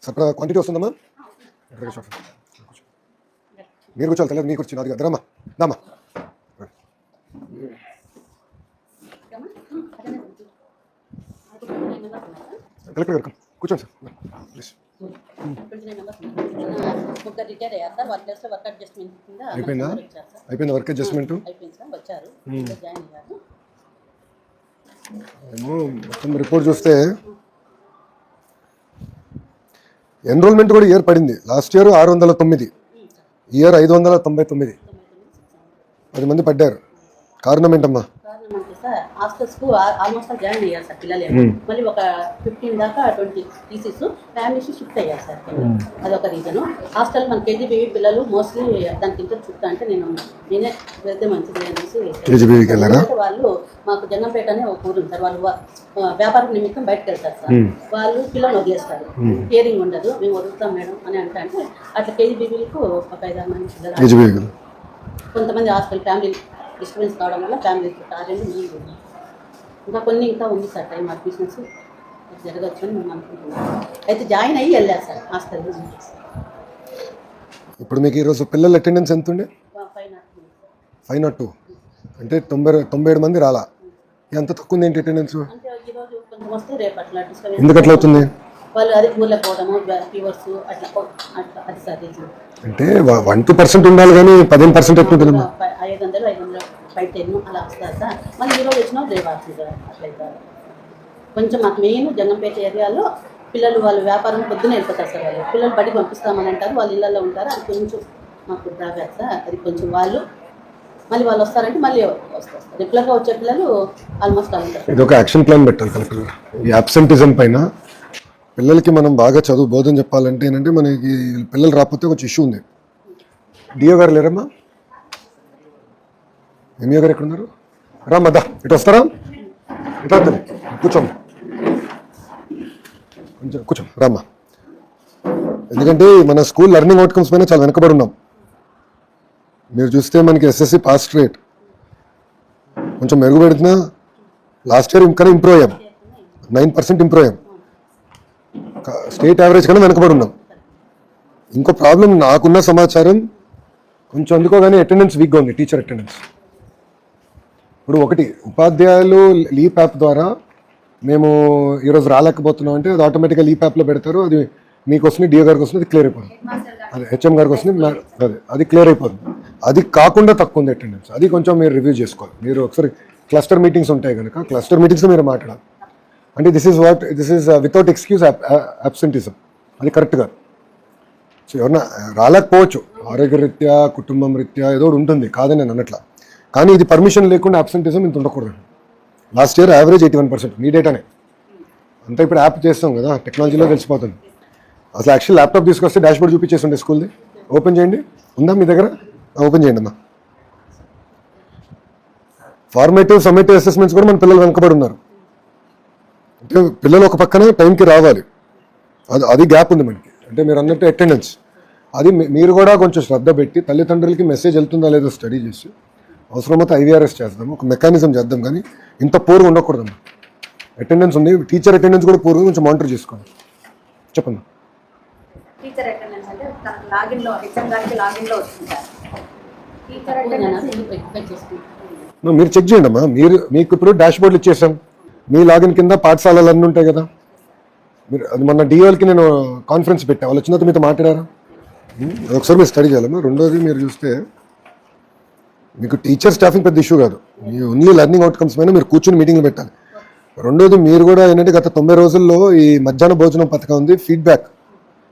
సరిపడా క్వాంటిటీ వస్తుందమ్మా? మీరు కూర్చోవాలి తెలియదు, మీరు కూర్చొని అది కదా రమ్మా దామా. కలెక్టర్ గారు కూర్చోండి సార్ ప్లీజ్. అయిపోయిందా? అయిపోయిందా వర్క్ అడ్జస్ట్మెంట్? ఏమో మొత్తం రిపోర్ట్ చూస్తే ఎన్రోల్మెంట్ కూడా ఇయర్ పడింది. Last year 609, year 599. 10 మంది పడ్డారు. కారణం ఏంటమ్మా? హాస్టల్స్ కు ఆల్మోస్ట్ జాయిన్ అయ్యారు సార్ పిల్లలు. మళ్ళీ ఒక 15 దాకా 20 టీసీస్ ఫ్యామిలీస్ షిఫ్ట్ అయ్యారు సార్. అదొక రీజన్. హాస్టల్ మన కేజీబీవీ పిల్లలు మోస్ట్లీ దానికి ఇంట్రెస్ట్ చూస్తా అంటే నేనే వెళ్తే మంచిది అనేసి వాళ్ళు మాకు జంగంపేట అనే ఒక ఊరు సార్. వాళ్ళు వ్యాపారం నిమిత్తం బయటకు వెళ్తారు సార్. వాళ్ళు పిల్లలు వదిలేస్తారు, కేరింగ్ ఉండదు, మేము వదులుతాం మేడం అని అంటే అట్లా కేజీబీవీలకు ఒక 5-6 మంది పిల్లలు. కొంతమంది హాస్టల్ ఫ్యామిలీ డిస్టర్బెన్స్ కావడం వల్ల ఫ్యామిలీ టార్గెట్ మీరు ఇంకా కొన్ని ఇంకా ఉంది సార్ టైం అడ్మిషన్స్ జరగచ్చు అని మేము అనుకుంటున్నాం. అయితే జాయిన్ అయ్యి వెళ్ళారు సార్ హాస్టల్. ఇప్పుడు మీకు ఈరోజు పిల్లల అటెండెన్స్ ఎంత ఉండే? 502 అంటే 97 మంది రాలా. ఎంత తక్కువ ఉంది ఏంటి అటెండెన్స్? అంటే ఈరోజు కొంచెం వస్తే రేపు అట్లా డిస్టర్బెన్స్. ఎందుకు అట్లా అవుతుంది? వాళ్ళు అదే ఊర్లో పోవడము, ఫీవర్స్ అట్లా అట్లా అది సార్ రీజన్. అంటే 1-2% ఉండాలి కానీ 15% ఎక్కువ ఉంటుంది. 500 510 అలా వస్తారు సార్. మళ్ళీ ఈరోజు వచ్చినా రేపు వస్తుంది సార్. అట్లయితే కొంచెం మాకు మెయిన్ జంగంపేట ఏరియాలో పిల్లలు వాళ్ళు వ్యాపారం పొద్దునే వెళ్ళిపోతారు సార్. వాళ్ళు పిల్లలు బడికి పంపిస్తామని అంటారు, వాళ్ళు ఇళ్ళల్లో ఉంటారు. అది కొంచెం మాకు డ్రాబ్యాక్ సార్. అది కొంచెం వాళ్ళు మళ్ళీ వాళ్ళు వస్తారంటే మళ్ళీ వస్తారు సార్. రెగ్యులర్గా వచ్చే పిల్లలు ఆల్మోస్ట్ ఉంటారు. ఇది ఒక యాక్షన్ ప్లాన్ పెట్టాలి కలెక్టర్ గారు. ఈ అబ్సెంటిజం పైన పిల్లలకి మనం బాగా చదువు బోధన చెప్పాలంటే ఏంటంటే మనకి పిల్లలు రాకపోతే కొంచెం ఇష్యూ ఉంది. డిఓ గారు లేరమ్మా? ఎంఈఓ గారు ఎక్కడ ఉన్నారు? రామ్మా దా ఇటు వస్తారా? ఇట్లా కూర్చోమ్మా, కొంచెం కూర్చోం రామ్మా. ఎందుకంటే మన స్కూల్ లెర్నింగ్ అవుట్కమ్స్ పైన చాలా వెనకబడి ఉన్నాం. మీరు చూస్తే మనకి ఎస్ఎస్సి పాస్ రేట్ కొంచెం మెరుగుపెడుతున్నా లాస్ట్ ఇయర్ ఇంకా ఇంప్రూవ్ అయ్యాం. 9% ఇంప్రూవ్ అయ్యాం. స్టేట్ యావరేజ్ కన్నా వెనకబడి ఉన్నాం. ఇంకో ప్రాబ్లం నాకున్న సమాచారం కొంచెం అందుకోగానే అటెండెన్స్ వీక్గా ఉంది, టీచర్ అటెండెన్స్. ఇప్పుడు ఒకటి ఉపాధ్యాయులు లీప్ యాప్ ద్వారా మేము ఈరోజు రాలేకపోతున్నాం అంటే అది ఆటోమేటిక్గా లీప్ యాప్లో పెడతారు. అది మీకు వస్తుంది, డిఓ గారికి వస్తుంది, అది క్లియర్ అయిపోతుంది. అది హెచ్ఎం గారికి వస్తుంది, అది క్లియర్ అయిపోతుంది. అది కాకుండా తక్కువ ఉంది అటెండెన్స్. అది కొంచెం మీరు రివ్యూ చేసుకోవాలి. మీరు ఒకసారి క్లస్టర్ మీటింగ్స్ ఉంటాయి కనుక క్లస్టర్ మీటింగ్స్లో మీరు మాట్లాడాలి. అంటే this is without excuse absenteeism. అది కరెక్ట్ కాదు. సో ఎవరన్నా రాలేకపోవచ్చు, ఆరోగ్య రీత్యా కుటుంబం రీత్యా ఏదో ఉంటుంది, కాదని నేను అన్నట్లా. కానీ ఇది పర్మిషన్ లేకుండా అబ్సెంటిజం ఇంత ఉండకూడదు. Last year average 81%. మీ డేటానే అంతా ఇప్పుడు యాప్ చేస్తాం కదా, టెక్నాలజీలో తెలిసిపోతుంది. అసలు యాక్చువల్ ల్యాప్టాప్ తీసుకొస్తే డాష్ బోర్డ్ చూపించేస్తుండే స్కూల్ది. ఓపెన్ చేయండి, ఉందా మీ దగ్గర? ఓపెన్ చేయండి అమ్మా. ఫార్మేటివ్ సమ్మేటివ్ అసెస్మెంట్స్ కూడా మన పిల్లలు వెనకబడి ఉన్నారు. అంటే పిల్లలు ఒక పక్కన టైంకి రావాలి, అది గ్యాప్ ఉంది మనకి. అంటే మీరు అన్నట్టు అటెండెన్స్ అది మీరు కూడా కొంచెం శ్రద్ధ పెట్టి తల్లిదండ్రులకి మెసేజ్ వెళ్తుందా లేదో స్టడీ చేసి అవసరమైతే ఐవీఆర్ఎస్ చేద్దాం, ఒక మెకానిజం చేద్దాం. కానీ ఇంత పూర్గా ఉండకూడదమ్మా. అటెండెన్స్ ఉంది, టీచర్ అటెండెన్స్ కూడా పూర్గా కొంచెం మానిటర్ చేసుకోండి. చెప్పండి. టీచర్ అటెండెన్స్ అంటే లాగిన్లో ఎగ్జామ్ గారికి లాగిన్లో వస్తుంది. టీచర్ అటెండెన్స్ మీరు చెక్ చేయండి అమ్మా. మీకు ఇప్పుడు డాష్ బోర్డులు ఇచ్చేసాం. మీ లాగిన్ కింద పాఠశాలలు అన్నీ ఉంటాయి కదా. మీరు అది మొన్న డిఓలకి నేను కాన్ఫరెన్స్ పెట్టా, వాళ్ళు వచ్చినంత మీతో మాట్లాడారా? అది ఒకసారి మీరు స్టడీ చేయాలమ్మా. రెండోది మీరు చూస్తే మీకు టీచర్ స్టాఫింగ్ పెద్ద ఇష్యూ కాదు, మీ ఓన్లీ లెర్నింగ్ అవుట్కమ్స్ పైన మీరు కూర్చొని మీటింగ్లు పెట్టాలి. రెండోది మీరు కూడా ఏంటంటే గత 90 రోజుల్లో ఈ మధ్యాహ్న భోజనం పథకం ఉంది, ఫీడ్బ్యాక్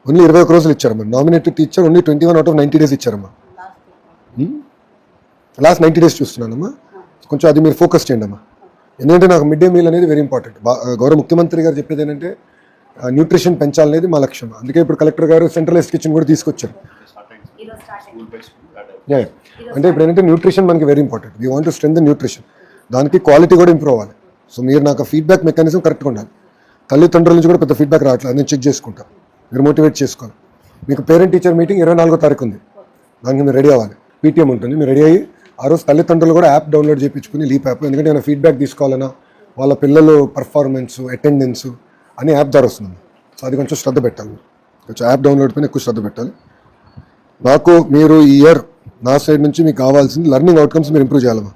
ఓన్లీ 21 రోజులు ఇచ్చారమ్మా. Nominated teacher only 21 out of 90 days ఇచ్చారమ్మా. లాస్ట్ 90 days చూస్తున్నానమ్మా. కొంచెం అది మీరు ఫోకస్ చేయండి అమ్మా. ఎందుకంటే నాకు మిడ్ డే మీల్ అనేది వెరీ ఇంపార్టెంట్. గౌరవ ముఖ్యమంత్రి గారు చెప్పేది ఏంటంటే న్యూట్రిషన్ పెంచాలనేది మా లక్ష్యం. అందుకే ఇప్పుడు కలెక్టర్ గారు సెంట్రలైజ్డ్ కిచెన్ కూడా తీసుకొచ్చారు. అంటే ఇప్పుడు ఏంటంటే న్యూట్రిషన్ మనకి very important. We want to strengthen nutrition. దానికి క్వాలిటీ కూడా ఇంప్రూవ్ అవ్వాలి. సో మీరు నాకు ఫీడ్బ్యాక్ మెకానిజం కరెక్ట్గా ఉండాలి. తల్లిదండ్రుల నుంచి కూడా పెద్ద ఫీడ్బ్యాక్ రావట్లేదు, నేను చెక్ చేసుకుంటాను. మీరు మోటివేట్ చేసుకోవాలి. మీకు పేరెంట్ టీచర్ మీటింగ్ 24వ తారీఖు ఉంది, దానికి మీరు రెడీ అవ్వాలి. పీటీఎం ఉంటుంది, మీరు రెడీ అయ్యి ఆ రోజు తల్లిదండ్రులు కూడా యాప్ డౌన్లోడ్ చేయించుకుని లీప్ యాప్, ఎందుకంటే ఏమైనా ఫీడ్బ్యాక్ తీసుకోవాలన్నా వాళ్ళ పిల్లలు పర్ఫార్మెన్స్ అటెండెన్స్ అని యాప్ ద్వారా వస్తుంది. సో అది కొంచెం శ్రద్ధ పెట్టాలి. కొంచెం యాప్ డౌన్లోడ్ పైన ఎక్కువ శ్రద్ధ పెట్టాలి. నాకు మీరు ఈ ఇయర్ నా సైడ్ నుంచి మీకు కావాల్సింది లెర్నింగ్ అవుట్కమ్స్ మీరు ఇంప్రూవ్ చేయాలమ్మా.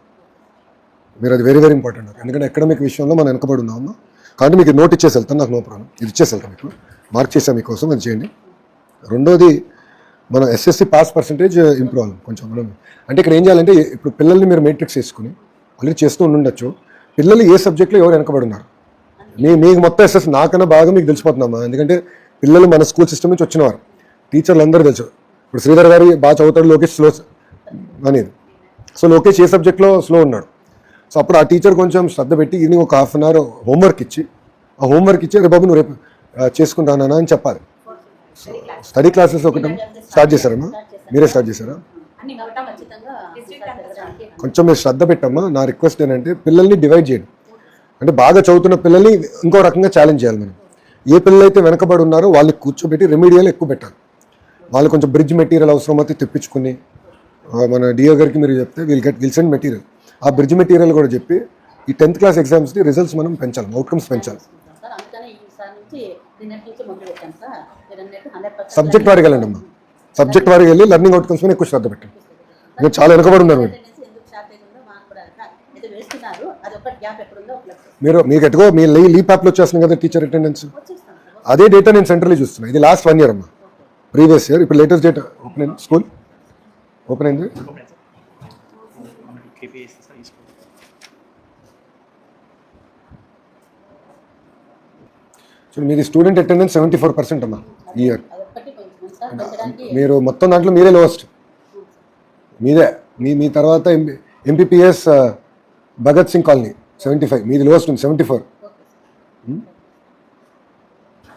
మీరు అది వెరీ వెరీ ఇంపార్టెంట్. ఎందుకంటే ఎకడమిక్ విషయంలో మనం వెనకబడి ఉన్నామమ్మా. కాబట్టి మీకు నోట్ ఇచ్చేసి వెళ్తాను, నాకు నో ప్రాబ్లం. ఇది ఇచ్చేసి వెళ్తాను, మీకు మార్క్ చేసాను మీకోసం, అది చేయండి. రెండోది మనం ఎస్ఎస్సి పాస్ పర్సంటేజ్ ఇంప్రూవ్ అవ్వాలి కొంచెం. మనం అంటే ఇక్కడ ఏం చేయాలంటే ఇప్పుడు పిల్లల్ని మీరు మేట్రిక్స్ వేసుకుని ఆల్రెడీ చేస్తూ ఉండొచ్చు. పిల్లలు ఏ సబ్జెక్ట్లో ఎవరు వెనకబడి ఉన్నారు మీకు మొత్తం ఎస్ఎస్సి నాకన్నా బాగా మీకు తెలిసిపోతుందమ్మా. ఎందుకంటే పిల్లలు మన స్కూల్ సిస్టమ్ నుంచి వచ్చినవారు, టీచర్లు అందరూ తెలుసు. ఇప్పుడు శ్రీధర్ గారు బాగా చదువుతాడు, లోకేష్ స్లో అనేది. సో లోకేష్ ఏ సబ్జెక్ట్లో స్లో ఉన్నాడు. సో అప్పుడు ఆ టీచర్ కొంచెం శ్రద్ధ పెట్టి ఈవినింగ్ ఒక హాఫ్ అన్ అవర్ హోంవర్క్ ఇచ్చి, ఆ హోంవర్క్ ఇచ్చి రేపు బాబు నువ్వు రేపు చేసుకుంటానా అని చెప్పాలి. స్టడీ క్లాసెస్ ఒకటి స్టార్ట్ చేశారమ్మా, మీరే స్టార్ట్ చేశారా? కొంచెం మీరు శ్రద్ధ పెట్టమ్మా. నా రిక్వెస్ట్ ఏంటంటే పిల్లల్ని డివైడ్ చేయండి. అంటే బాగా చదువుతున్న పిల్లల్ని ఇంకో రకంగా ఛాలెంజ్ చేయాలి మనం. ఏ పిల్లలు అయితే వెనకబడి ఉన్నారో వాళ్ళని కూర్చోబెట్టి రెమీడియల్ ఎక్కువ పెట్టాలి. వాళ్ళు కొంచెం బ్రిడ్జ్ మెటీరియల్ అవసరమైతే తెప్పించుకుని మన డిఓ గారికి మీరు చెప్తే విల్ సెండ్ మెటీరియల్. ఆ బ్రిడ్జ్ మెటీరియల్ కూడా చెప్పి ఈ 10th క్లాస్ ఎగ్జామ్స్కి రిజల్ట్స్ మనం పెంచాలి, అవుట్కమ్స్ పెంచాలి. సబ్జెక్ట్ వారికి వెళ్ళండి అమ్మా, సబ్జెక్ట్ వారికి వెళ్ళి లెర్నింగ్ అవుట్కమ్స్ మీద ఎక్కువ శ్రద్ధ పెట్టండి. మీరు చాలా వెనకబడి ఉన్నారు మీకు ఎట్టుకో మీ లీప్ యాప్లో వచ్చేస్తుంది కదా టీచర్ అటెండెన్స్. అదే డేటా నేను సెంట్రల్లీ చూస్తున్నాను. ఇది లాస్ట్ 1 year అమ్మా, ప్రీవియస్ ఇయర్. ఇప్పుడు లేటెస్ట్ డేటా ఓపెన్ అయింది, స్కూల్ ఓపెన్ అయింది. చూడండి మీది స్టూడెంట్ అటెండెన్స్ 74% అమ్మా ఈ ఇయర్. మీరు మొత్తం దాంట్లో మీరే లోవెస్ట్, మీదే. మీ తర్వాత ఎంపీపీఎస్ భగత్ సింగ్ కాలనీ 75, మీది లోవెస్ట్ ఉంది 74.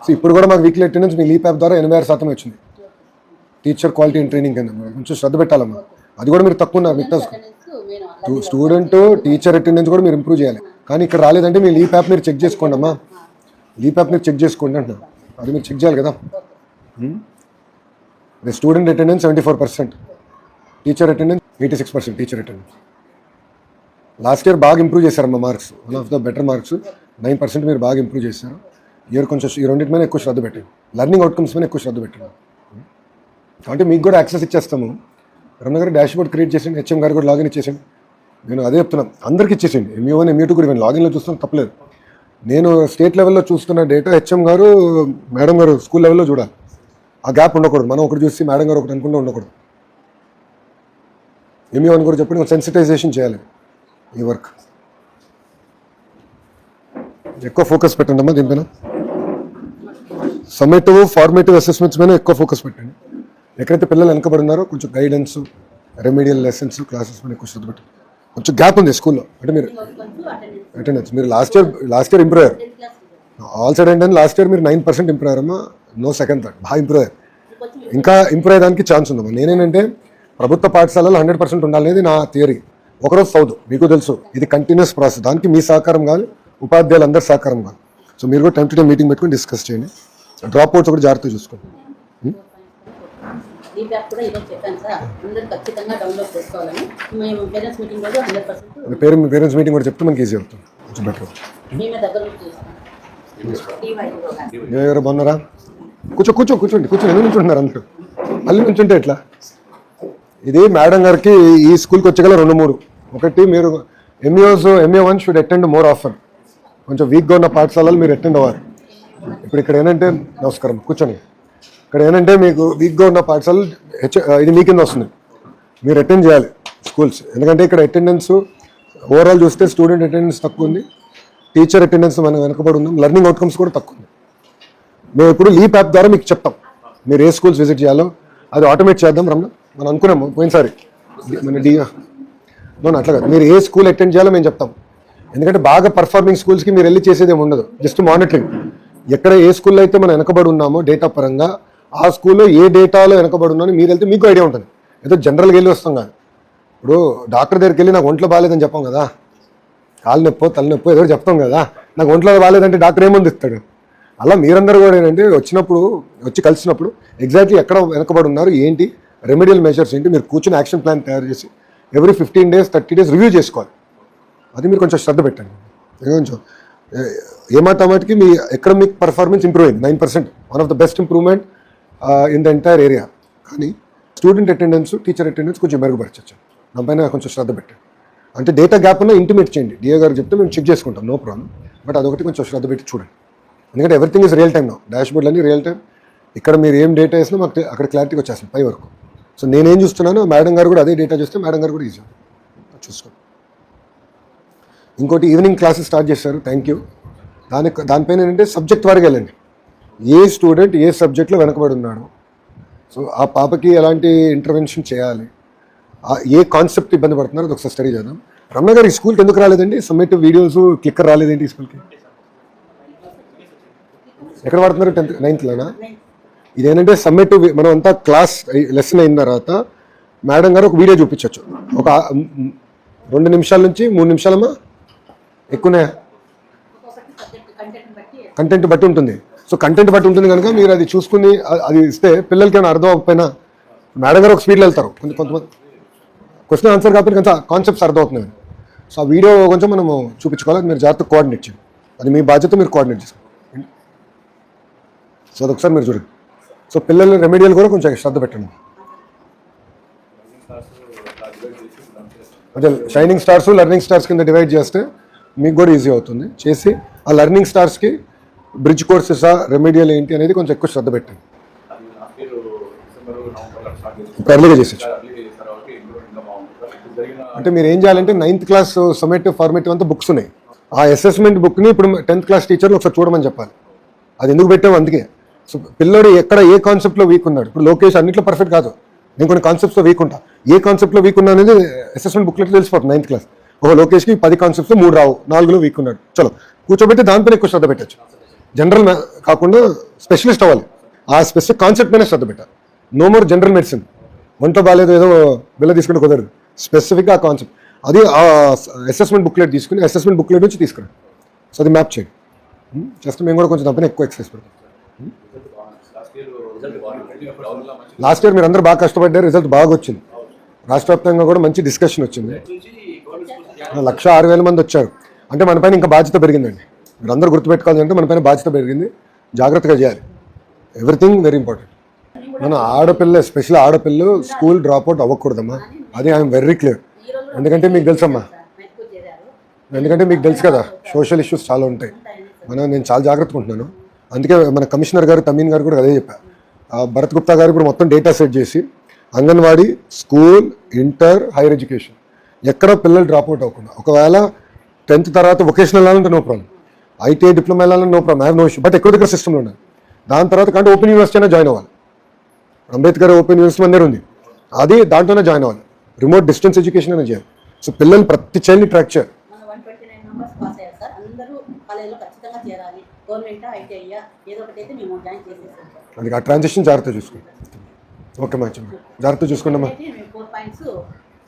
సో ఇప్పుడు కూడా మాకు వీక్లీ అటెండెన్స్ మీ లీప్ యాప్ ద్వారా 86% వచ్చింది. టీచర్ క్వాలిటీ అండ్ ట్రైనింగ్ కింద కొంచెం శ్రద్ధ పెట్టాలమ్మా. అది కూడా మీరు తక్కువ ఉన్నారు. మిగతా స్టూడెంట్ టీచర్ అటెండెన్స్ కూడా మీరు ఇంప్రూవ్ చేయాలి. కానీ ఇక్కడ రాలేదంటే మీ లీప్ యాప్ మీరు చెక్ చేసుకోండి అమ్మా. లీప్ యాప్ మీరు చెక్ చేసుకోండి అంటున్నారు, అది మీరు చెక్ చేయాలి కదా. Student attendance 74%, teacher attendance 86%. Teacher attendance last year బాగా ఇంప్రూవ్ చేశారమ్మా. Marks one of the better marks 9% మీరు బాగా ఇంప్రూవ్ చేశారు. ఇయర్ కొంచెం ఈ రెండింటి మీద ఎక్కువ శ్రద్ధ పెట్టండి, లెర్నింగ్ అవుట్కమ్స్ మీద ఎక్కువ శ్రద్ధ పెట్టండి. కాబట్టి మీకు కూడా యాక్సెస్ ఇచ్చేస్తాము. రమణ గారు డాష్ బోర్డ్ క్రియేట్ చేసింది, హెచ్ఎం గారు కూడా లాగిన్ ఇచ్చేసింది. నేను అదే చెప్తున్నాను, అందరికీ ఇచ్చేసింది. MU1 MU2 కూడా నేను లాగిన్లో చూస్తున్నాను, తప్పలేదు. నేను స్టేట్ లెవెల్లో చూస్తున్న డేటా హెచ్ఎం గారు మేడం గారు స్కూల్ లెవెల్లో చూడాలి. ఆ గ్యాప్ ఉండకూడదు. మనం ఒకటి చూసి మేడం గారు ఒకటి అనుకుంటూ ఉండకూడదు. MU1 కూడా చెప్పండి, సెన్సిటైజేషన్ చేయాలి. ఈ వర్క్ ఎక్కువ ఫోకస్ పెట్టండి అమ్మా. దీనిపైన సమ్మేటివ్ ఫార్మేటివ్ అసెస్మెంట్స్ మీద ఎక్కువ ఫోకస్ పెట్టండి. ఎక్కడైతే పిల్లలు వెనకబడి ఉన్నారో కొంచెం గైడెన్స్, రెమెడియల్ లెసన్స్, క్లాసెస్ మీద ఎక్కువ శ్రద్ధ పెట్టండి. కొంచెం గ్యాప్ ఉంది స్కూల్లో. అంటే మీరు అటెండెన్స్ మీరు లాస్ట్ ఇయర్ ఇంప్రూవ్ అయ్యారు. ఆల్ సైడ్ ఏంటంటే లాస్ట్ ఇయర్ మీరు 9% ఇంప్రూవ్ అయ్యారమ్మా. నో సెకండ్ థర్డ్, బాగా ఇంప్రూవ్ అయ్యారు. ఇంకా ఇంప్రూవ్ అయ్యడానికి ఛాన్స్ ఉందమ్మా. నేనేంటంటే ప్రభుత్వ పాఠశాలలో 100% ఉండాలనేది నా థియరీ. ఒకరోజు చదువు, మీకు తెలుసు ఇది కంటిన్యూస్ ప్రాసెస్. దానికి మీ సహకారం కావాలి, ఉపాధ్యాయులు అందరి సహకారం కావాలి. సో మీరు కూడా టైం టు టైం మీటింగ్ పెట్టుకుని డిస్కస్ చేయండి. డ్రాప్ అవుట్స్ ఒకటి జాగ్రత్తగా చూసుకోండి. పేరెంట్స్ మీటింగ్ కూడా చెప్తే మనకి ఈజీ అవుతుంది, కొంచెం బెటర్. ఎవరు బాగున్నారా? కూర్చోండి ఎందుకు నుంచుంటున్నారు అందరూ? మళ్ళీ నుంచుంటే ఎట్లా? ఇది మేడం గారికి ఈ స్కూల్కి వచ్చేగల 2-3. ఒకటి మీరు MU1 should attend more offer. కొంచెం వీక్గా ఉన్న పాఠశాలలు మీరు అటెండ్ అవ్వాలి. ఇప్పుడు ఇక్కడ ఏంటంటే నమస్కారం, కూర్చొని. ఇక్కడ ఏంటంటే మీకు వీక్గా ఉన్న పాఠశాలలు ఇది మీ కింద వస్తుంది, మీరు అటెండ్ చేయాలి స్కూల్స్. ఎందుకంటే ఇక్కడ అటెండెన్స్ ఓవరాల్ చూస్తే స్టూడెంట్ అటెండెన్స్ తక్కువ ఉంది, టీచర్ అటెండెన్స్ మనం వెనకబడి ఉన్నాం, లెర్నింగ్ అవుట్కమ్స్ కూడా తక్కువ ఉంది. మేము ఇప్పుడు లీప్ యాప్ ద్వారా మీకు చెప్తాం మీరు ఏ స్కూల్స్ విజిట్ చేయాలో. అది ఆటోమేట్ చేద్దాం రమణ, మనం అనుకున్నాము పోయినసారి మన అట్లా కాదు. మీరు ఏ స్కూల్ అటెండ్ చేయాలో మేము చెప్తాం. ఎందుకంటే బాగా పర్ఫార్మింగ్ స్కూల్స్కి మీరు వెళ్ళి చేసేది ఏమి ఉండదు, జస్ట్ మానిటరింగ్. ఎక్కడ ఏ స్కూల్లో అయితే మనం వెనకబడి ఉన్నామో డేటా పరంగా, ఆ స్కూల్లో ఏ డేటాలో వెనకబడి ఉన్నామో మీరు వెళ్తే మీకు ఐడియా ఉంటుంది. ఏదో జనరల్గా వెళ్ళి వస్తాం కాదు. ఇప్పుడు డాక్టర్ దగ్గరికి వెళ్ళి నాకు ఒంట్లో బాగాలేదని చెప్పాం కదా, కాలు నొప్పో తలనొప్పో ఏదో చెప్తాం కదా, నాకు ఒంట్లో బాగాలేదంటే డాక్టర్ ఏముంది ఇస్తాడు. అలా మీరందరూ కూడా ఏంటంటే వచ్చి కలిసినప్పుడు ఎగ్జాక్ట్లీ ఎక్కడ వెనకబడి ఉన్నారు, ఏంటి రెమెడియల్ మెజర్స్ ఏంటి, మీరు కూర్చొని యాక్షన్ ప్లాన్ తయారు చేసి ఎవ్రీ 15 days 30 days రివ్యూ చేసుకోవాలి. అది మీరు కొంచెం శ్రద్ధ పెట్టండి. కొంచెం ఏమాటమాటికి మీ ఎకడమిక్ పర్ఫార్మెన్స్ ఇంప్రూవ్ అయింది 9%. One of the best improvement in the entire area. కానీ స్టూడెంట్ అటెండెన్స్, టీచర్ అటెండెన్స్ కొంచెం మెరుగుపరచచ్చు. దానిపైన కొంచెం శ్రద్ధ పెట్టండి. అంటే డేటా గ్యాప్ ఉన్న ఇంటిమేట్ చేయండి. డిఏ గారు చెప్తే మేము చెక్ చేసుకుంటాం, నో ప్రాబ్లం. బట్ అదొకటి కొంచెం శ్రద్ధ పెట్టి చూడండి. ఎందుకంటే everything is real time no. Dash బోర్డ్లు అన్నీ రియల్ టైం. ఇక్కడ మీరు ఏం డేటా వేసినా మాకు అక్కడ క్లారిటీగా వచ్చేస్తుంది పై వరకు. సో నేనేం చూస్తున్నానో మేడం గారు కూడా అదే డేటా చూస్తే మేడం గారు కూడా ఈజీ చూసుకోండి. ఇంకోటి ఈవినింగ్ క్లాసెస్ స్టార్ట్ చేశారు, థ్యాంక్ యూ. దానిపైన ఏంటంటే సబ్జెక్ట్ వరకు వెళ్ళండి. ఏ స్టూడెంట్ ఏ సబ్జెక్ట్లో వెనకబడి ఉన్నాడు, సో ఆ పాపకి ఎలాంటి ఇంటర్వెన్షన్ చేయాలి, ఏ కాన్సెప్ట్ ఇబ్బంది పడుతున్నారో అది ఒకసారి స్టడీ చేద్దాం. రమణ గారు ఈ స్కూల్కి ఎందుకు రాలేదండి? సబ్మిటివ్ వీడియోస్ క్లిక్కర్ రాలేదేంటి ఈ స్కూల్కి? ఎక్కడ పడుతున్నారు? 10th 9thలోనా? ఇదేంటంటే సబ్మిటివ్, మనం అంతా క్లాస్ లెసన్ అయిన తర్వాత మేడం గారు ఒక వీడియో చూపించవచ్చు. ఒక 2 నిమిషాల నుంచి 3 నిమిషాలమ్మా, ఎక్కువనే కంటెంట్ బట్టి ఉంటుంది. సో కంటెంట్ బట్టి ఉంటుంది కనుక మీరు అది చూసుకుని అది ఇస్తే పిల్లలకి ఏమైనా అర్థం అవ్వకపోయినా మేడం గారు ఒక స్పీడ్లో వెళ్తారు. కొంతమంది క్వశ్చన్ ఆన్సర్ కాకపోతే కొంచెం కాన్సెప్ట్స్ అర్థమవుతున్నాయి. సో ఆ వీడియో కొంచెం మనము చూపించుకోవాలి. మీరు జాగ్రత్తగా కోఆర్డినేట్ చేయండి. అది మీ బాధ్యత, మీరు కోఆర్డినేట్ చేసుకోండి. సో అదొకసారి మీరు చూడండి. సో పిల్లలు రెమెడియల్ కూడా కొంచెం శ్రద్ధ పెట్టండి. అంటే షైనింగ్ స్టార్స్, లెర్నింగ్ స్టార్స్ కింద డివైడ్ చేస్తే మీకు కూడా ఈజీ అవుతుంది. చేసి ఆ లెర్నింగ్ స్టార్స్కి బ్రిడ్జ్ కోర్సెసా, రెమెడియల్ ఏంటి అనేది కొంచెం ఎక్కువ శ్రద్ధ పెట్టండి. ఎర్లీగా చేసేచ్చు. అంటే మీరు ఏం చేయాలంటే 9th క్లాస్ సమ్మేటివ్ ఫార్మేటివ్ అంతా బుక్స్ ఉన్నాయి. ఆ అసెస్మెంట్ బుక్ని ఇప్పుడు 10th క్లాస్ టీచర్లు ఒకసారి చూడమని చెప్పాలి. అది ఎందుకు పెట్టాము అందుకే. సో పిల్లడు ఎక్కడ ఏ కాన్సెప్ట్లో వీక్ ఉన్నాడు. ఇప్పుడు లోకేష్ అన్నింటిలో పర్ఫెక్ట్ కాదు, నేను కొన్ని కాన్సెప్ట్స్లో వీక్ ఉంటా. ఏ కాన్సెప్ట్లో వీక్ ఉన్నా అనేది అసెస్మెంట్ బుక్లెట్ తెలిసిపోతుంది 9th క్లాస్. లోకేష్కి 10 కాన్సెప్ట్స్లో 3 రావు, 4లో వీక్ ఉన్నాడు. చలో కూర్చోబెట్టి దానిపైన ఎక్కువ శ్రద్ధ పెట్టచ్చు. జనరల్ కాకుండా స్పెషలిస్ట్ అవ్వాలి. ఆ స్పెసిఫిక్ కాన్సెప్ట్ పైన శ్రద్ధ పెట్టాలి. No more general medicine. ఒంట్లో బాగాలేదు ఏదో బిల్ల తీసుకుంటే కుదరదు. స్పెసిఫిక్గా ఆ కాన్సెప్ట్ అది ఆ అసెస్మెంట్ బుక్లెట్ తీసుకుని అసెస్మెంట్ బుక్లెట్ నుంచి తీసుకురండి. సో అది మ్యాప్ చేయండి. జస్ట్ మేము కూడా కొంచెం దానిపైన ఎక్కువ ఎక్సర్సైజ్ పెడతాం. లాస్ట్ ఇయర్ మీరు అందరూ బాగా కష్టపడ్డారు, రిజల్ట్ బాగా వచ్చింది. రాష్ట్ర వ్యాప్తంగా కూడా మంచి డిస్కషన్ వచ్చింది. 106,000 మంది వచ్చారు. అంటే మన పైన ఇంకా బాధ్యత పెరిగిందండి. మీరు అందరూ గుర్తుపెట్టుకోవాలి అంటే మన పైన బాధ్యత పెరిగింది. జాగ్రత్తగా చేయాలి. Everything very important. మన ఆడపిల్ల, ఎస్పెషల్లీ ఆడపిల్లలు స్కూల్ డ్రాప్అవుట్ అవ్వకూడదమ్మా. అది ఐఎమ్ వెరీ క్లియర్. ఎందుకంటే మీకు తెలుసమ్మా, ఎందుకంటే మీకు తెలుసు కదా సోషల్ ఇష్యూస్ చాలా ఉంటాయి. నేను చాలా జాగ్రత్తగా ఉంటున్నాను. అందుకే మన కమిషనర్ గారు తమీన్ గారు కూడా అదే చెప్పారు. భరత్ గుప్తా గారు ఇప్పుడు మొత్తం డేటా సెట్ చేసి anganwadi, school, inter, higher education ఎక్కడ పిల్లలు డ్రాప్అవుట్ అవ్వకుండా, ఒకవేళ 10th తర్వాత వొకేషనల్ వెళ్ళాలంటే నో ప్రాబ్లం, ఐటీఐ డిప్లొమా వెళ్ళాలంటే no problem, I have no issue. But ఎక్కడ దగ్గర సిస్టంలో ఉండాలి. దాని తర్వాత కంటే ఓపెన్ యూనివర్సిటీ అయినా జాయిన్ అవ్వాలి. అంబేద్కర్ ఓపెన్ యూనివర్సిటీ మన దగ్గర ఉంది, అది దాంట్లోనే జాయిన్ అవ్వాలి. రిమోట్ డిస్టెన్స్ ఎడ్యుకేషన్ అనేది చేయాలి. సో పిల్లలు ప్రతి చైల్డ్ని ట్రాక్ చేయాలి. 129 మెంబర్స్ పాస్ అయ్యారు సార్. అందరూ కాలేజీలో ఖచ్చితంగా చేరాలి. గవర్నమెంట్ ఐటీఐ ఏదో ఒకటి అయితే మేము జాయిన్ చేసేసాం. అది ఆ ట్రాన్సాక్షన్ జాగ్రత్త చూసుకోండి. ఓకే మంచి జాగ్రత్త చూసుకోండి అమ్మా. 4 పాయింట్స్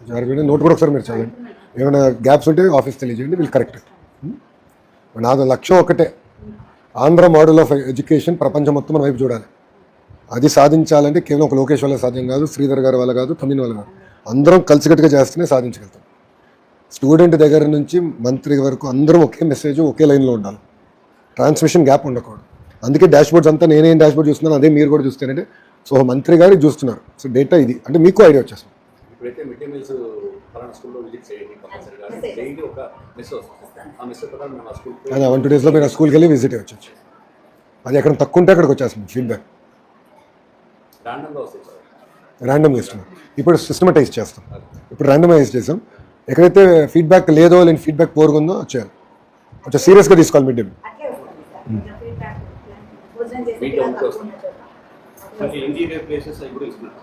జాగ్రత్త నోట్ కూడా ఒకసారి మీరు చదవండి. ఏమైనా గ్యాప్స్ ఉంటే ఆఫీస్ తెలియజేయండి, వీళ్ళు కరెక్ట్. నాది లక్ష్యం ఒకటే, ఆంధ్ర మోడల్ ఆఫ్ ఎడ్యుకేషన్ ప్రపంచం మొత్తం మన వైపు చూడాలి. అది సాధించాలంటే కేవలం ఒక లోకేష్ వల్ల సాధ్యం కాదు, శ్రీధర్ గారి వల్ల కాదు, తమిళ వల్ల కాదు. అందరం కలిసికట్టుగా చేస్తేనే సాధించగలుగుతాం. స్టూడెంట్ దగ్గర నుంచి మంత్రి వరకు అందరం ఒకే మెసేజ్, ఒకే లైన్లో ఉండాలి. ట్రాన్స్మిషన్ గ్యాప్ ఉండకూడదు. అందుకే డాష్ బోర్డ్స్ అంతా నేనేం డాష్ బోర్డ్ చూస్తున్నాను అదే మీరు కూడా చూస్తేనంటే, సో మంత్రి గారు చూస్తున్నారు. సో డేటా ఇది అంటే మీకు ఐడియా వచ్చేస్తుంది. ఇప్పుడైతే మిడ్ డే మీల్స్ పలానా స్కూల్లో విజిట్ చేయండి కంపల్సరీగా. డైలీ ఒక మెస్ వస్తుంది. ఆ మెస్ ప్రకారం మేము ఆ స్కూల్కి అదే 1-2 డేస్లో మీరు ఆ స్కూల్కి వెళ్ళి విజిట్ అవ్వచ్చు. అది ఎక్కడ తక్కువ ఉంటే అక్కడికి వచ్చేస్తుంది ఫీడ్బ్యాక్. ర్యాండమ్గా వస్తుంది సార్. ర్యాండమ్ ఇస్తున్నాం. ఇప్పుడు సిస్టమటైజ్ చేస్తాం. ఇప్పుడు ర్యాండమైజ్ చేసాం. ఎక్కడైతే ఫీడ్బ్యాక్ లేదో లేని ఫీడ్బ్యాక్ పోరుగుందో చేయాలి. కొంచెం సీరియస్గా తీసుకోవాలి మిడ్ డే. అట్లే వస్తుంది సార్. ఫీడ్బ్యాక్ భోజనం చేసి మీట్ పిల్లలు అవుతూ తక్కువ ఉన్న చోట. అంటే ఇంటీరియర్ ప్లేసెస్ అవి కూడా ఇస్తున్నారు.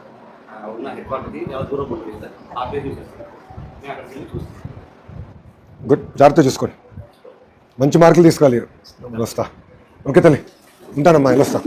ఉన్న హెడ్ క్వార్టర్కి ఎవరు దూరం ఉంటుంది సార్, ఆ ప్లేస్ చూసేస్తారు. నేను అక్కడికి వెళ్ళి చూస్తాను. గుడ్, జాగ్రత్త చూసుకోండి. మంచి మార్కులు తీసుకోవాలి. వస్తా. ఓకే తల్లి, ఉంటానమ్మా, వెళ్ళొస్తా.